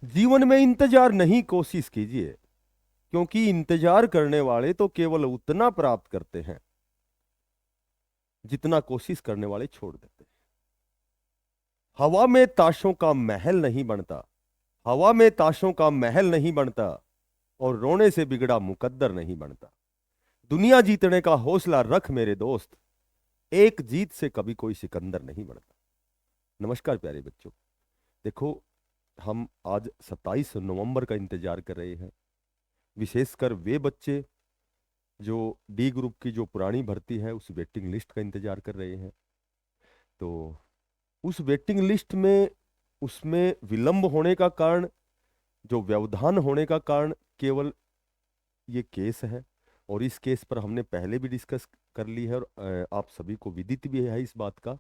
जीवन में इंतजार नहीं, कोशिश कीजिए, क्योंकि इंतजार करने वाले तो केवल उतना प्राप्त करते हैं जितना कोशिश करने वाले छोड़ देते हैं। हवा में ताशों का महल नहीं बनता, हवा में ताशों का महल नहीं बनता, और रोने से बिगड़ा मुकद्दर नहीं बनता। दुनिया जीतने का हौसला रख मेरे दोस्त, एक जीत से कभी कोई सिकंदर नहीं बनता। नमस्कार प्यारे बच्चों। देखो, हम आज 27 नवंबर का इंतजार कर रहे हैं। विशेषकर वे बच्चे जो डी ग्रुप की जो पुरानी भर्ती है उस वेटिंग लिस्ट का इंतजार कर रहे हैं। तो उस वेटिंग लिस्ट में, उसमें विलंब होने का कारण, जो व्यवधान होने का कारण केवल ये केस है। और इस केस पर हमने पहले भी डिस्कस कर ली है, और आप सभी को विदित भी है इस बात का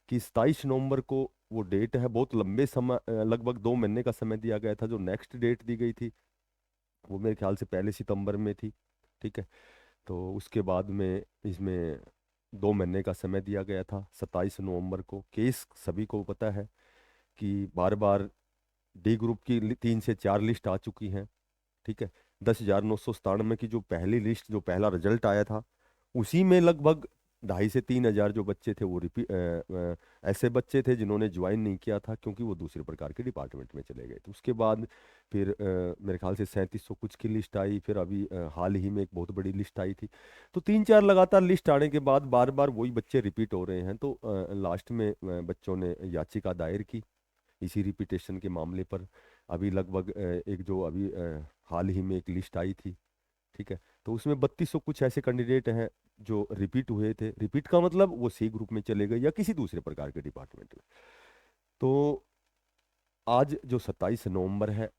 कि 27 नवंबर को वो डेट है। बहुत लंबे समय, लगभग 2 महीने का समय दिया गया था। जो नेक्स्ट डेट दी गई थी वो मेरे ख्याल से 1 सितंबर में थी। ठीक है। तो उसके बाद में इसमें 2 महीने का समय दिया गया था। 27 नवंबर को केस, सभी को पता है कि बार बार डी ग्रुप की 3 से 4 लिस्ट आ चुकी हैं। ठीक है। 10,997 की जो पहली लिस्ट, जो पहला रिजल्ट आया था, उसी में लगभग 2,500 से 3,000 जो बच्चे थे वो ऐसे बच्चे थे जिन्होंने ज्वाइन नहीं किया था, क्योंकि वो दूसरे प्रकार के डिपार्टमेंट में चले गए थे। उसके बाद फिर मेरे ख्याल से 3700 कुछ की लिस्ट आई। फिर अभी हाल ही में एक बहुत बड़ी लिस्ट आई थी। तो 3-4 लगातार लिस्ट आने के बाद बार बार वही बच्चे रिपीट हो रहे हैं। तो लास्ट में बच्चों ने याचिका दायर की इसी रिपीटेशन के मामले पर। अभी लगभग एक जो अभी हाल ही में एक लिस्ट आई थी। ठीक है। तो उसमें 3200 कुछ ऐसे कैंडिडेट हैं जो रिपीट हुए थे। रिपीट का मतलब वो सी ग्रुप में चले गए या किसी दूसरे प्रकार के डिपार्टमेंट में। तो आज जो 27 नवंबर है,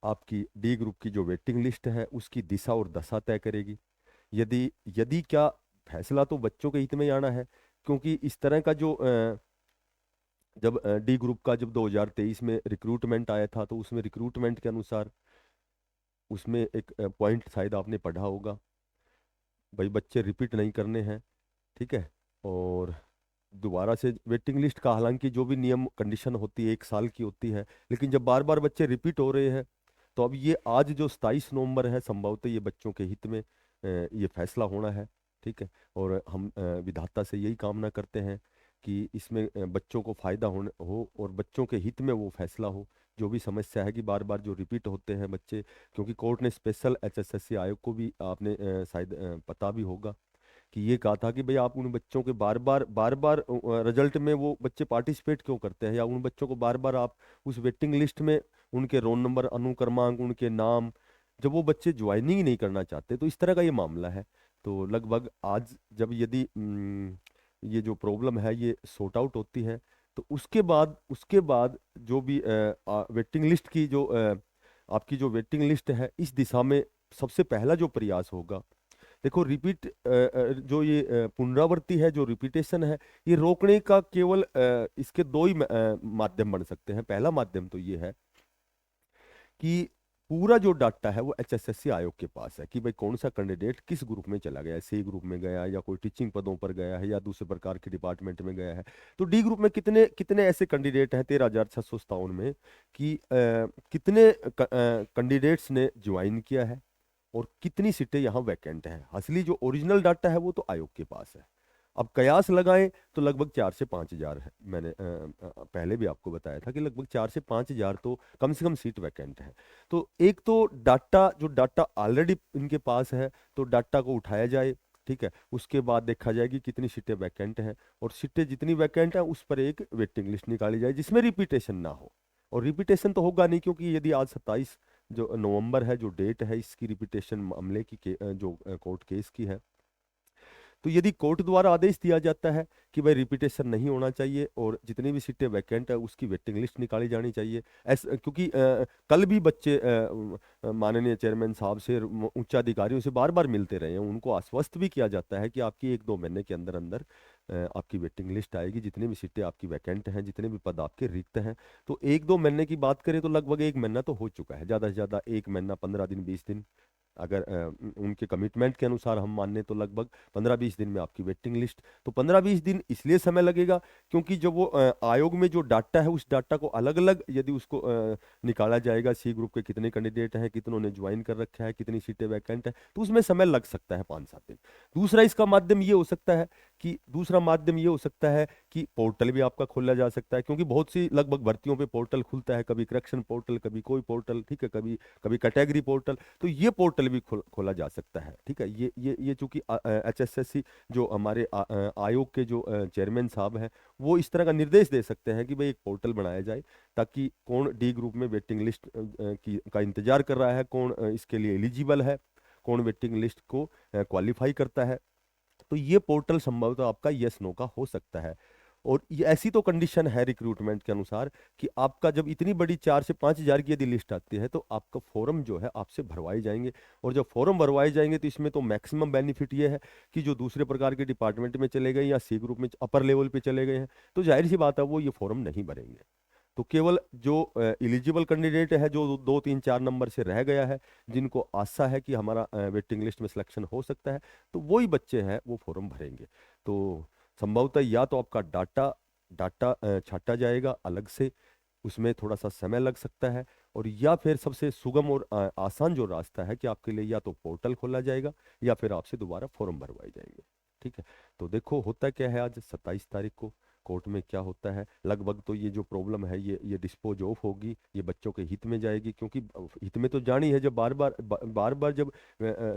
आपकी डी ग्रुप की जो वेटिंग लिस्ट है उसकी दिशा और दशा तय करेगी। यदि यदि क्या, फैसला तो बच्चों के हित में ही आना है। क्योंकि इस तरह का जो जब डी ग्रुप का जब 2023 में रिक्रूटमेंट आया था, तो उसमें रिक्रूटमेंट के अनुसार उसमें एक पॉइंट शायद आपने पढ़ा होगा, भाई बच्चे रिपीट नहीं करने हैं। ठीक है। और दोबारा से वेटिंग लिस्ट का हालांकि जो भी नियम कंडीशन होती है 1 साल की होती है, लेकिन जब बार बार बच्चे रिपीट हो रहे हैं, तो अब ये आज जो 27 नवंबर है, संभवतः ये बच्चों के हित में ये फैसला होना है। ठीक है। और हम विधाता से यही कामना करते हैं कि इसमें बच्चों को फायदा हो और बच्चों के हित में वो फैसला हो। जो भी समस्या है कि बार बार जो रिपीट होते हैं बच्चे, क्योंकि कोर्ट ने स्पेशल एचएसएससी आयोग को भी, आपने शायद पता भी होगा कि ये कहा था कि भाई आप उन बच्चों के बार बार रिजल्ट में वो बच्चे पार्टिसिपेट क्यों करते हैं, या उन बच्चों को बार बार आप उस वेटिंग लिस्ट में उनके रोल नंबर, अनुक्रमांक, उनके नाम, जब वो बच्चे ज्वाइनिंग ही नहीं करना चाहते। तो इस तरह का ये मामला है। तो लगभग आज जब यदि ये जो प्रॉब्लम है ये सॉर्ट आउट होती है, तो उसके बाद जो भी वेटिंग लिस्ट की जो आपकी जो वेटिंग लिस्ट है, इस दिशा में सबसे पहला जो प्रयास होगा। देखो, जो ये पुनरावृत्ति है, जो रिपीटेशन है, ये रोकने का केवल इसके दो ही माध्यम बन सकते हैं। पहला माध्यम तो ये है कि पूरा जो डाटा है वो एचएसएससी आयोग के पास है कि भाई कौन सा कैंडिडेट किस ग्रुप में चला गया है, सी ग्रुप में गया है, या कोई टीचिंग पदों पर गया है, या दूसरे प्रकार के डिपार्टमेंट में गया है। तो डी ग्रुप में कितने कितने ऐसे कैंडिडेट हैं 13,657 में, कि कितने कैंडिडेट्स ने ज्वाइन किया है और कितनी सीटें यहाँ वैकेंट हैं। असली जो ओरिजिनल डाटा है वो तो आयोग के पास है। अब कयास लगाएं तो लगभग 4 से 5 हजार है। मैंने पहले भी आपको बताया था कि लगभग 4 से 5 हजार तो कम से कम सीट वैकेंट है। तो एक तो डाटा, जो डाटा ऑलरेडी इनके पास है, तो डाटा को उठाया जाए। ठीक है। उसके बाद देखा जाए कि कितनी सीटें वैकेंट हैं, और सीटें जितनी वैकेंट हैं उस पर एक वेटिंग लिस्ट निकाली जाए जिसमें रिपीटेशन ना हो। और रिपीटेशन तो होगा नहीं, क्योंकि यदि आज 27 जो नवंबर है, जो डेट है इसकी रिपीटेशन मामले की जो कोर्ट केस की है, तो यदि कोर्ट द्वारा आदेश दिया जाता है कि भाई रिपीटेशन नहीं होना चाहिए और जितनी भी सीटें वैकेंट है उसकी वेटिंग लिस्ट निकाली जानी चाहिए। ऐसा क्योंकि कल भी बच्चे माननीय चेयरमैन साहब से, उच्च अधिकारियों से बार बार मिलते रहे हैं। उनको आश्वस्त भी किया जाता है कि आपकी 1-2 महीने के अंदर अंदर आपकी वेटिंग लिस्ट आएगी, जितनी भी सीटें आपकी वैकेंट हैं, जितने भी पद आपके रिक्त हैं। तो 1-2 महीने की बात करें तो लगभग 1 महीना तो हो चुका है, ज़्यादा से ज़्यादा 1 महीना, 15 दिन, 20 दिन। अगर उनके कमिटमेंट के अनुसार हम माने तो लगभग 15-20 दिन में आपकी वेटिंग लिस्ट। तो 15-20 दिन इसलिए समय लगेगा क्योंकि जो वो आयोग में जो डाटा है उस डाटा को अलग अलग यदि उसको निकाला जाएगा, सी ग्रुप के कितने कैंडिडेट हैं, कितनों ने ज्वाइन कर रखा है, कितनी सीटें वैकेंट है, तो उसमें समय लग सकता है 5-7 दिन। दूसरा इसका माध्यम ये हो सकता है कि पोर्टल भी आपका खोला जा सकता है, क्योंकि बहुत सी लगभग भर्तियों पे पोर्टल खुलता है, कभी करेक्शन पोर्टल, कभी कोई पोर्टल, ठीक है, कभी कभी कैटेगरी पोर्टल, तो ये पोर्टल भी खोला जा सकता है। ठीक है, ये चूंकि HSSC जो हमारे आयोग के जो चेयरमैन साहब हैं, वो इस तरह का निर्देश दे सकते हैं कि भाई एक पोर्टल बनाया जाए, ताकि कौन डी ग्रुप में वेटिंग लिस्ट का इंतजार कर रहा है, कौन इसके लिए एलिजिबल है, कौन वेटिंग लिस्ट को क्वालिफाई करता है, तो ये पोर्टल संभवतः आपका यस नो का हो सकता है। और ये ऐसी तो कंडीशन है रिक्रूटमेंट के अनुसार कि आपका जब इतनी बड़ी 4 से 5 हजार की यदि लिस्ट आती है तो आपका फॉर्म जो है आपसे भरवाए जाएंगे, और जब फॉर्म भरवाए जाएंगे तो इसमें तो मैक्सिमम बेनिफिट ये है कि जो दूसरे प्रकार के डिपार्टमेंट में चले गए या सी ग्रुप में अपर लेवल पे चले गए हैं, तो जाहिर सी बात है वो ये फॉर्म नहीं भरेंगे। तो केवल जो एलिजिबल कैंडिडेट है, जो 2, 3, 4 नंबर से रह गया है, जिनको आशा है कि हमारा वेटिंग लिस्ट में सिलेक्शन हो सकता है, तो वही बच्चे हैं वो फॉर्म भरेंगे। तो संभवतः या तो आपका डाटा डाटा छाटा जाएगा अलग से, उसमें थोड़ा सा समय लग सकता है, और या फिर सबसे सुगम और आसान जो रास्ता है कि आपके लिए या तो पोर्टल खोला जाएगा या फिर आपसे दोबारा फॉर्म भरवाए जाएंगे। ठीक है, तो देखो होता क्या है, आज 27 तारीख को कोर्ट में क्या होता है। लगभग तो ये जो प्रॉब्लम है ये डिस्पोज ऑफ होगी, ये बच्चों के हित में जाएगी, क्योंकि हित में तो जानी है, जब बार बार जब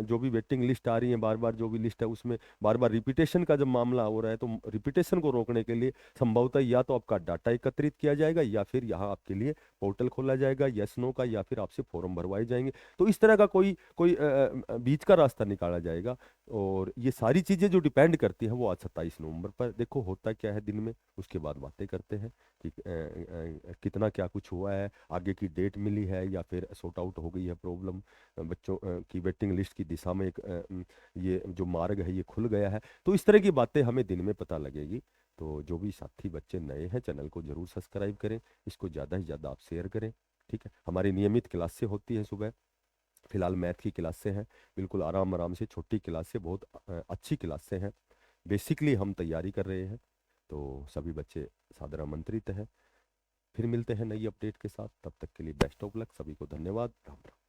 जो भी वेटिंग लिस्ट आ रही है, बार बार जो भी लिस्ट है उसमें बार बार रिपीटेशन का जब मामला हो रहा है, तो रिपीटेशन को रोकने के लिए संभवतः या तो आपका डाटा एकत्रित किया जाएगा या फिर यहाँ आपके लिए पोर्टल खोला जाएगा यस नो का, या फिर आपसे फॉर्म भरवाए जाएंगे। तो इस तरह का कोई कोई बीच का रास्ता निकाला जाएगा। और ये सारी चीजें जो डिपेंड करती है वो आज 27 नवंबर पर, देखो होता क्या है दिन में, उसके बाद बातें करते हैं कि कितना क्या कुछ हुआ है, आगे की डेट मिली है या फिर सॉर्ट आउट हो गई है प्रॉब्लम, बच्चों की वेटिंग लिस्ट की दिशा में एक ये जो मार्ग है ये खुल गया है। तो इस तरह की बातें हमें दिन में पता लगेगी। तो जो भी साथी बच्चे नए हैं, चैनल को जरूर सब्सक्राइब करें, इसको ज़्यादा से ज़्यादा आप शेयर करें। ठीक है, हमारी नियमित क्लासें होती हैं सुबह, फिलहाल मैथ की क्लासें हैं, बिल्कुल आराम आराम से, छोटी क्लास से बहुत अच्छी क्लासें हैं, बेसिकली हम तैयारी कर रहे हैं। तो सभी बच्चे सादर आमंत्रित हैं। फिर मिलते हैं नई अपडेट के साथ, तब तक के लिए बेस्ट ऑफ लक, सभी को धन्यवाद, राम राम।